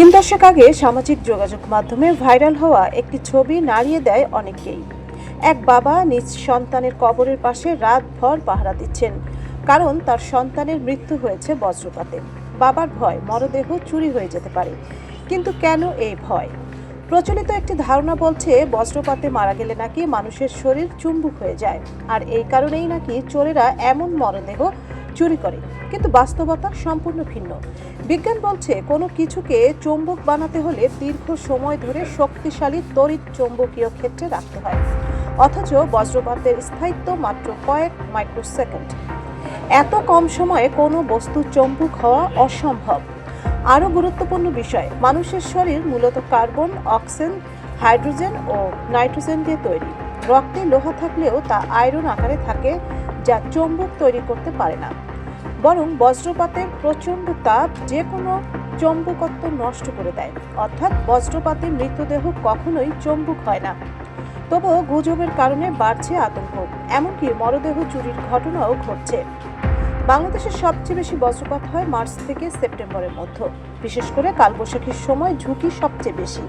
তিন দশক আগে সামাজিক যোগাযোগ মাধ্যমে ভাইরাল হওয়া একটি ছবি নাড়িয়ে দেয় অনেককেই। এক বাবা নিজ সন্তানের কবরের পাশে রাতভর পাহারা দিচ্ছেন, কারণ তার সন্তানের মৃত্যু হয়েছে বজ্রপাতে। বাবার ভয় মরদেহ চুরি হয়ে যেতে পারে। কিন্তু কেন এই ভয়? প্রচলিত একটি ধারণা বলছে বজ্রপাতে মারা গেলে নাকি মানুষের শরীর চুম্বক হয়ে যায়, আর এই কারণেই নাকি চোরেরা এমন মরদেহ চুরি করে। কিন্তু বাস্তবতা সম্পূর্ণ ভিন্ন। বিজ্ঞান বলছে কোনো কিছুকে চৌম্বক বানাতে হলে দীর্ঘ সময় ধরে শক্তিশালী তড়িৎ চৌম্বকীয় ক্ষেত্রে রাখতে হয়, অথচ বজ্রপাতের স্থায়িত্ব মাত্র কয়েক মাইক্রোসেকেন্ড। এত কম সময়ে কোনো বস্তু চৌম্বক হওয়া অসম্ভব। আরও গুরুত্বপূর্ণ বিষয়, মানুষের শরীর মূলত কার্বন, অক্সিজেন, হাইড্রোজেন ও নাইট্রোজেন দিয়ে তৈরি। রক্তে লোহা থাকলেও তা আয়রন আকারে থাকে, যা চৌম্বক তৈরি করতে পারে না। বরং বজ্রপাতের প্রচণ্ড তাপ যে কোনো চৌম্বকত্ব নষ্ট করে দেয়, অর্থাৎ বজ্রপাতে মৃতদেহ কখনোই চৌম্বক হয় না। তবুও গুজবের কারণে বাড়ছে আতঙ্ক, এমনকি মরদেহ চুরির ঘটনাও ঘটছে। বাংলাদেশের সবচেয়ে বেশি বজ্রপাত হয় মার্চ থেকে সেপ্টেম্বরের মধ্যে। বিশেষ করে কালবৈশাখীর সময় ঝুঁকি সবচেয়ে বেশি,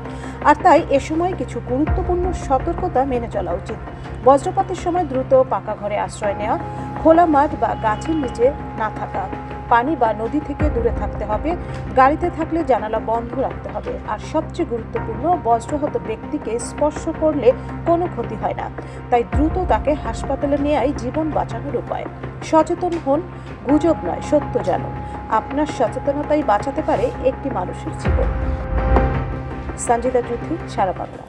আর তাই এ সময় কিছু গুরুত্বপূর্ণ সতর্কতা মেনে চলা উচিত। বজ্রপাতের সময় দ্রুত পাকা ঘরে আশ্রয় নেওয়া, খোলা মাঠ বা গাছের নিচে না থাকা, পানি বা নদী থেকে দূরে থাকতে হবে, গাড়িতে থাকলে জানালা বন্ধ রাখতে হবে, আর সবচেয়ে গুরুত্বপূর্ণ, বজ্রহত ব্যক্তিকে স্পর্শ করলে কোনো ক্ষতি হয় না, তাই দ্রুত তাকে হাসপাতালে নেওয়াই জীবন বাঁচানোর উপায়। সচেতন হন, গুজব নয়, সত্য জানুন। আপনার সচেতনতাই বাঁচাতে পারে একটি মানুষের জীবন। সঞ্জিতা জ্যোতি, সারা বাংলা।